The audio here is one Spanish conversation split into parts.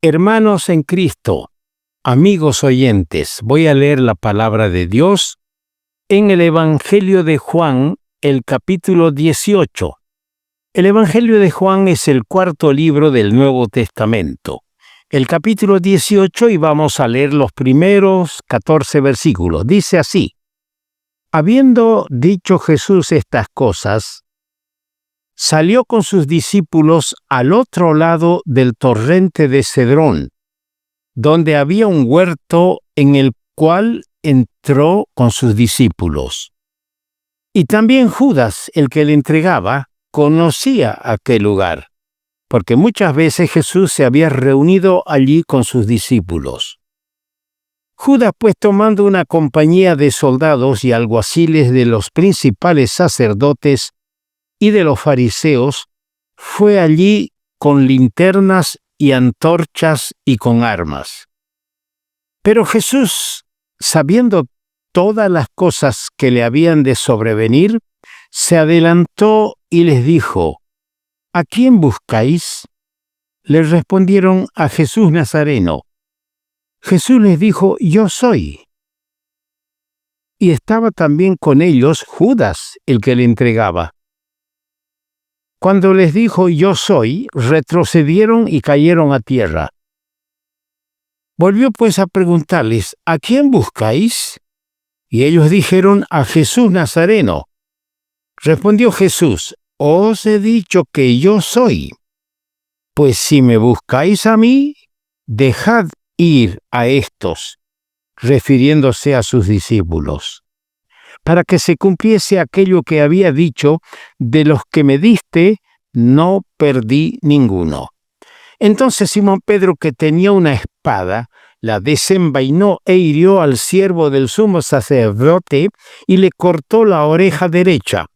Hermanos en Cristo, amigos oyentes, voy a leer la palabra de Dios en el Evangelio de Juan, el capítulo 18. El Evangelio de Juan es el cuarto libro del Nuevo Testamento. El capítulo 18 y vamos a leer los primeros 14 versículos. Dice así: Habiendo dicho Jesús estas cosas, salió con sus discípulos al otro lado del torrente de Cedrón, donde había un huerto en el cual entró con sus discípulos. Y también Judas, el que le entregaba, conocía aquel lugar, porque muchas veces Jesús se había reunido allí con sus discípulos. Judas, pues, tomando una compañía de soldados y alguaciles de los principales sacerdotes y de los fariseos, fue allí con linternas y antorchas y con armas. Pero Jesús, sabiendo todas las cosas que le habían de sobrevenir, se adelantó y les dijo: ¿A quién buscáis? Le respondieron: a Jesús Nazareno. Jesús les dijo: Yo soy. Y estaba también con ellos Judas, el que le entregaba. Cuando les dijo: Yo soy, retrocedieron y cayeron a tierra. Volvió pues a preguntarles: ¿A quién buscáis? Y ellos dijeron: a Jesús Nazareno. Respondió Jesús: Os he dicho que yo soy. Pues si me buscáis a mí, dejad ir a estos, refiriéndose a sus discípulos, para que se cumpliese aquello que había dicho: de los que me diste, no perdí ninguno. Entonces Simón Pedro, que tenía una espada, la desenvainó e hirió al siervo del sumo sacerdote y le cortó la oreja derecha.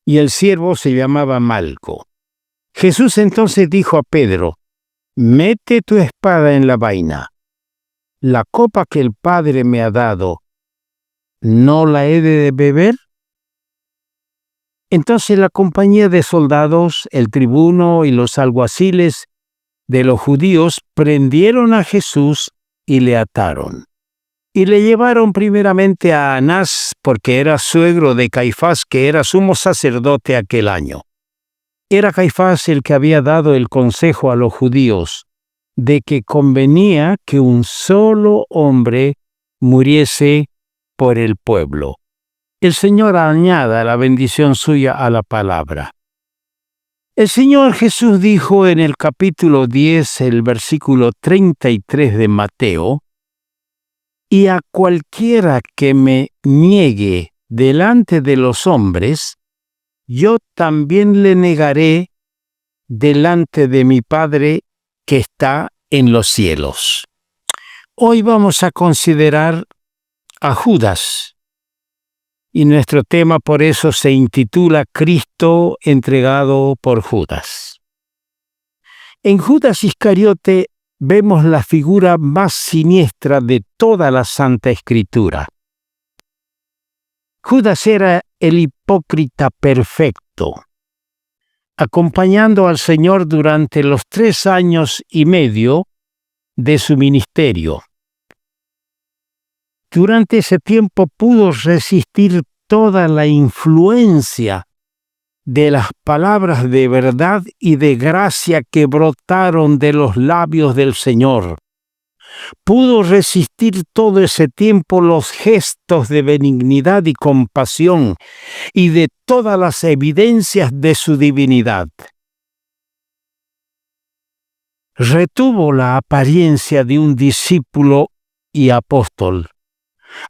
Y el siervo se llamaba Malco. Jesús entonces dijo a Pedro: Mete tu espada en la vaina. La copa que el Padre me ha dado, ¿no la he de beber? Entonces la compañía de soldados, el tribuno y los alguaciles de los judíos prendieron a Jesús y le ataron. Y le llevaron primeramente a Anás, porque era suegro de Caifás, que era sumo sacerdote aquel año. Era Caifás el que había dado el consejo a los judíos de que convenía que un solo hombre muriese por el pueblo. El Señor añada la bendición suya a la palabra. El Señor Jesús dijo en el capítulo 10, el versículo 33 de Mateo: Y a cualquiera que me niegue delante de los hombres, yo también le negaré delante de mi Padre que está en los cielos. Hoy vamos a considerar a Judas, y nuestro tema por eso se intitula Cristo entregado por Judas. En Judas Iscariote vemos la figura más siniestra de toda la Santa Escritura. Judas era el hipócrita perfecto, acompañando al Señor durante los 3 años y medio de su ministerio. Durante ese tiempo pudo resistir toda la influencia de las palabras de verdad y de gracia que brotaron de los labios del Señor. Pudo resistir todo ese tiempo los gestos de benignidad y compasión y de todas las evidencias de su divinidad. Retuvo la apariencia de un discípulo y apóstol,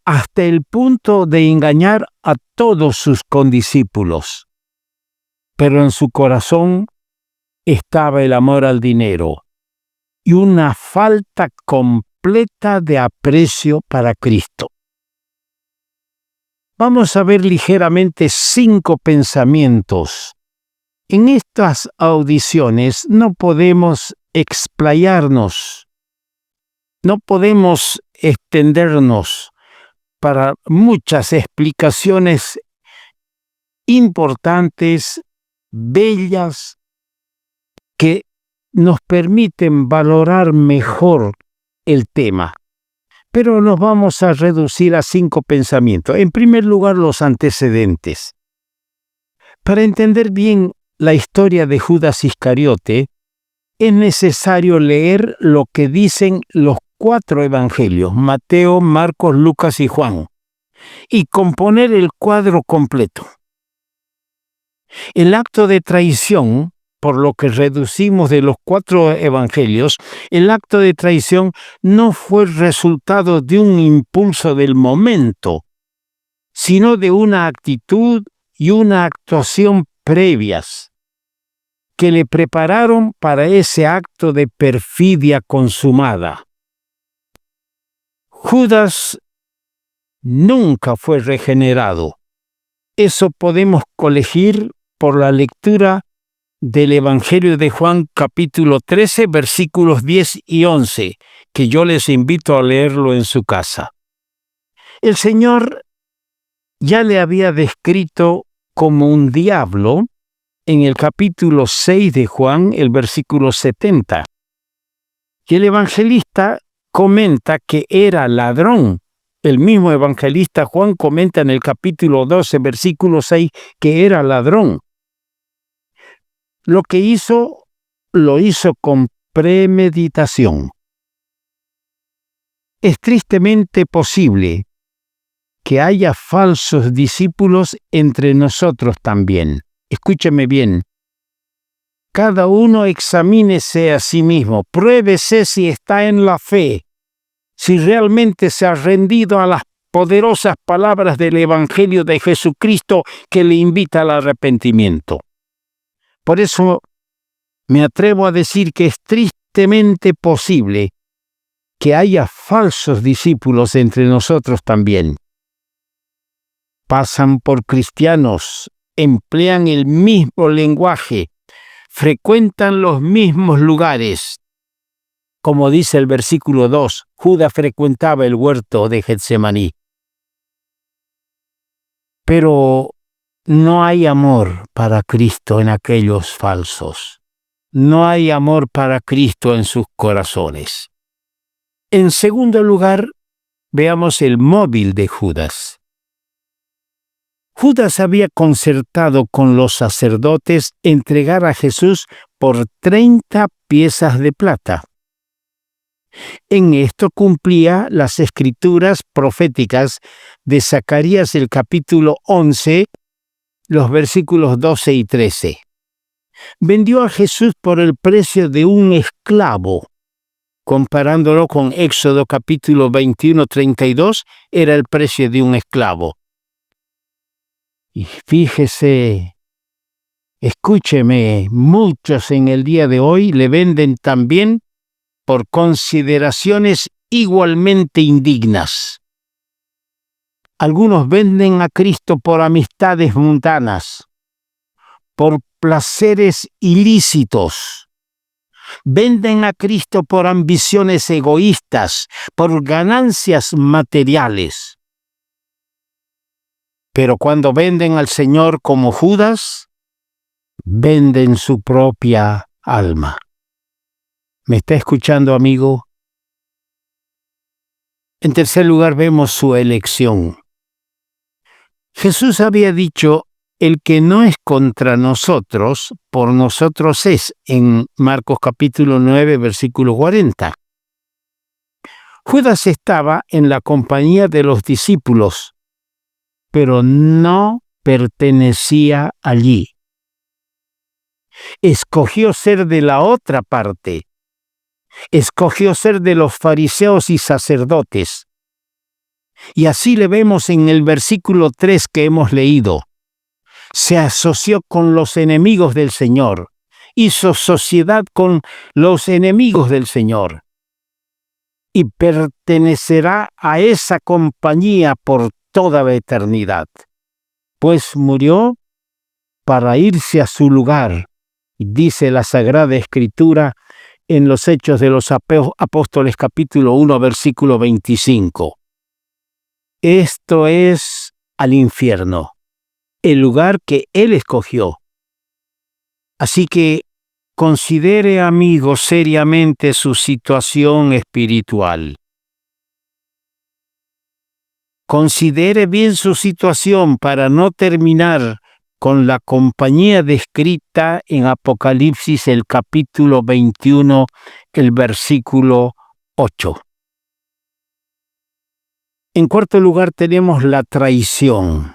hasta el punto de engañar a todos sus condiscípulos. Pero en su corazón estaba el amor al dinero y una falta completa de aprecio para Cristo. Vamos a ver ligeramente 5 pensamientos. En estas audiciones no podemos explayarnos, no podemos extendernos para muchas explicaciones importantes, bellas, que nos permiten valorar mejor el tema. Pero nos vamos a reducir a 5 pensamientos. En primer lugar, los antecedentes. Para entender bien la historia de Judas Iscariote, es necesario leer lo que dicen los 4 evangelios, Mateo, Marcos, Lucas y Juan, y componer el cuadro completo. El acto de traición, por lo que reducimos de los 4 evangelios, el acto de traición no fue el resultado de un impulso del momento, sino de una actitud y una actuación previas que le prepararon para ese acto de perfidia consumada. Judas nunca fue regenerado. Eso podemos colegir por la lectura del Evangelio de Juan capítulo 13, versículos 10 y 11, que yo les invito a leerlo en su casa. El Señor ya le había descrito como un diablo en el capítulo 6 de Juan, el versículo 70. Y el evangelista comenta que era ladrón. El mismo evangelista Juan comenta en el capítulo 12, versículo 6, que era ladrón. Lo que hizo, lo hizo con premeditación. Es tristemente posible que haya falsos discípulos entre nosotros también. Escúcheme bien. Cada uno examínese a sí mismo, pruébese si está en la fe, si realmente se ha rendido a las poderosas palabras del Evangelio de Jesucristo que le invita al arrepentimiento. Por eso me atrevo a decir que es tristemente posible que haya falsos discípulos entre nosotros también. Pasan por cristianos, emplean el mismo lenguaje, frecuentan los mismos lugares. Como dice el versículo 2, Judas frecuentaba el huerto de Getsemaní. Pero no hay amor para Cristo en aquellos falsos. No hay amor para Cristo en sus corazones. En segundo lugar, veamos el móvil de Judas. Judas había concertado con los sacerdotes entregar a Jesús por 30 piezas de plata. En esto cumplía las escrituras proféticas de Zacarías el capítulo 11, los versículos 12 y 13. Vendió a Jesús por el precio de un esclavo. Comparándolo con Éxodo capítulo 21, 32, era el precio de un esclavo. Y fíjese, escúcheme, muchos en el día de hoy le venden también por consideraciones igualmente indignas. Algunos venden a Cristo por amistades mundanas, por placeres ilícitos. Venden a Cristo por ambiciones egoístas, por ganancias materiales. Pero cuando venden al Señor como Judas, venden su propia alma. ¿Me está escuchando, amigo? En tercer lugar, vemos su elección. Jesús había dicho, el que no es contra nosotros, por nosotros es, en Marcos capítulo 9, versículo 40. Judas estaba en la compañía de los discípulos, pero no pertenecía allí. Escogió ser de la otra parte. Escogió ser de los fariseos y sacerdotes. Y así le vemos en el versículo 3 que hemos leído. Se asoció con los enemigos del Señor. Hizo sociedad con los enemigos del Señor. Y pertenecerá a esa compañía por toda la eternidad. Pues murió para irse a su lugar, dice la Sagrada Escritura en los Hechos de los Apóstoles capítulo 1, versículo 25. Esto es al infierno, el lugar que Él escogió. Así que considere, amigo, seriamente su situación espiritual. Considere bien su situación para no terminar con la compañía descrita en Apocalipsis, el capítulo 21, el versículo 8. En cuarto lugar tenemos la traición.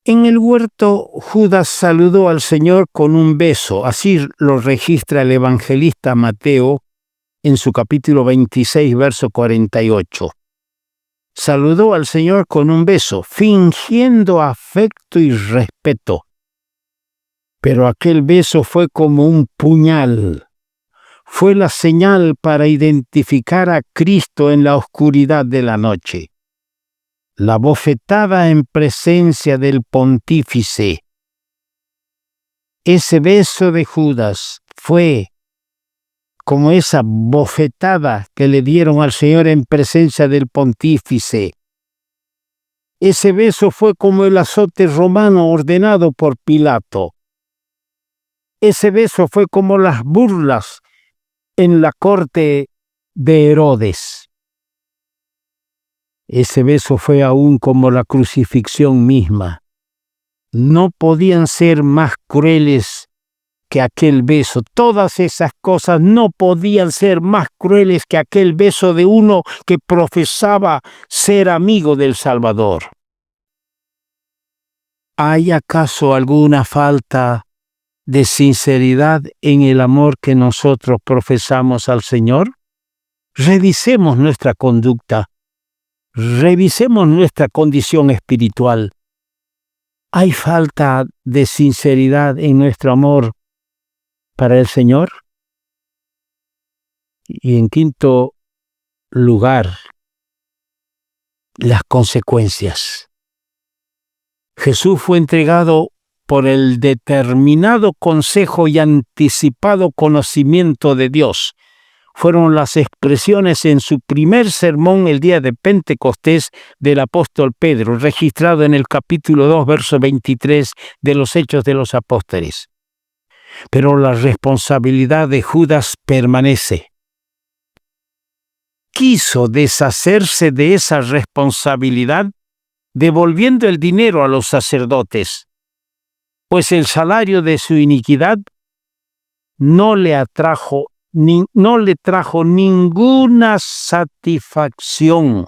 En el huerto, Judas saludó al Señor con un beso. Así lo registra el evangelista Mateo en su capítulo 26, verso 48. Saludó al Señor con un beso, fingiendo afecto y respeto. Pero aquel beso fue como un puñal. Fue la señal para identificar a Cristo en la oscuridad de la noche. La bofetada en presencia del pontífice. Ese beso de Judas fue como esa bofetada que le dieron al Señor en presencia del pontífice. Ese beso fue como el azote romano ordenado por Pilato. Ese beso fue como las burlas en la corte de Herodes. Ese beso fue aún como la crucifixión misma. No podían ser más crueles que aquel beso. Todas esas cosas no podían ser más crueles que aquel beso de uno que profesaba ser amigo del Salvador. ¿Hay acaso alguna falta de sinceridad en el amor que nosotros profesamos al Señor? Revisemos nuestra conducta. Revisemos nuestra condición espiritual. ¿Hay falta de sinceridad en nuestro amor para el Señor? Y en quinto lugar, las consecuencias. Jesús fue entregado por el determinado consejo y anticipado conocimiento de Dios. Fueron las expresiones en su primer sermón el día de Pentecostés del apóstol Pedro, registrado en el capítulo 2, verso 23 de los Hechos de los Apóstoles. Pero la responsabilidad de Judas permanece. Quiso deshacerse de esa responsabilidad devolviendo el dinero a los sacerdotes, pues el salario de su iniquidad no le trajo ninguna satisfacción.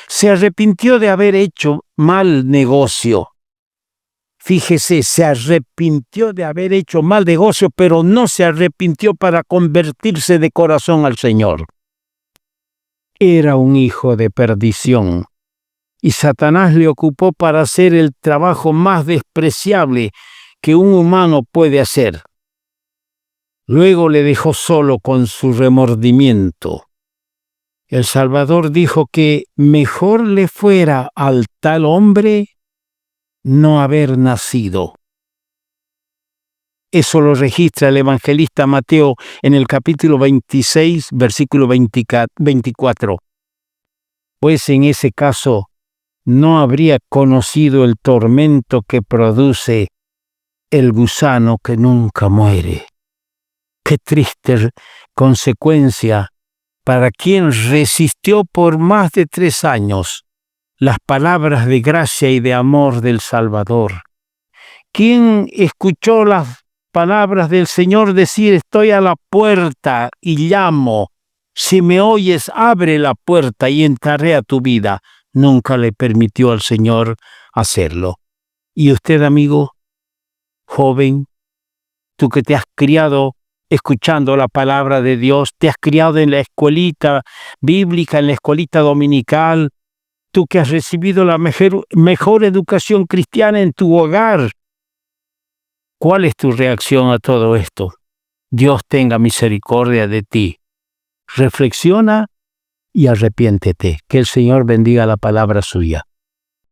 Se arrepintió de haber hecho mal negocio. Fíjese, se arrepintió de haber hecho mal negocio, pero no se arrepintió para convertirse de corazón al Señor. Era un hijo de perdición, y Satanás le ocupó para hacer el trabajo más despreciable que un humano puede hacer. Luego le dejó solo con su remordimiento. El Salvador dijo que mejor le fuera al tal hombre no haber nacido. Eso lo registra el evangelista Mateo en el capítulo 26, versículo 24. Pues en ese caso no habría conocido el tormento que produce el gusano que nunca muere. Qué triste consecuencia para quien resistió por más de 3 años las palabras de gracia y de amor del Salvador. Quien escuchó las palabras del Señor decir: estoy a la puerta y llamo, si me oyes, abre la puerta y entraré a tu vida. Nunca le permitió al Señor hacerlo. Y usted, amigo, joven, tú que te has criado escuchando la palabra de Dios, te has criado en la escuelita bíblica, en la escuelita dominical, tú que has recibido la mejor educación cristiana en tu hogar, ¿cuál es tu reacción a todo esto? Dios tenga misericordia de ti. Reflexiona y arrepiéntete. Que el Señor bendiga la palabra suya.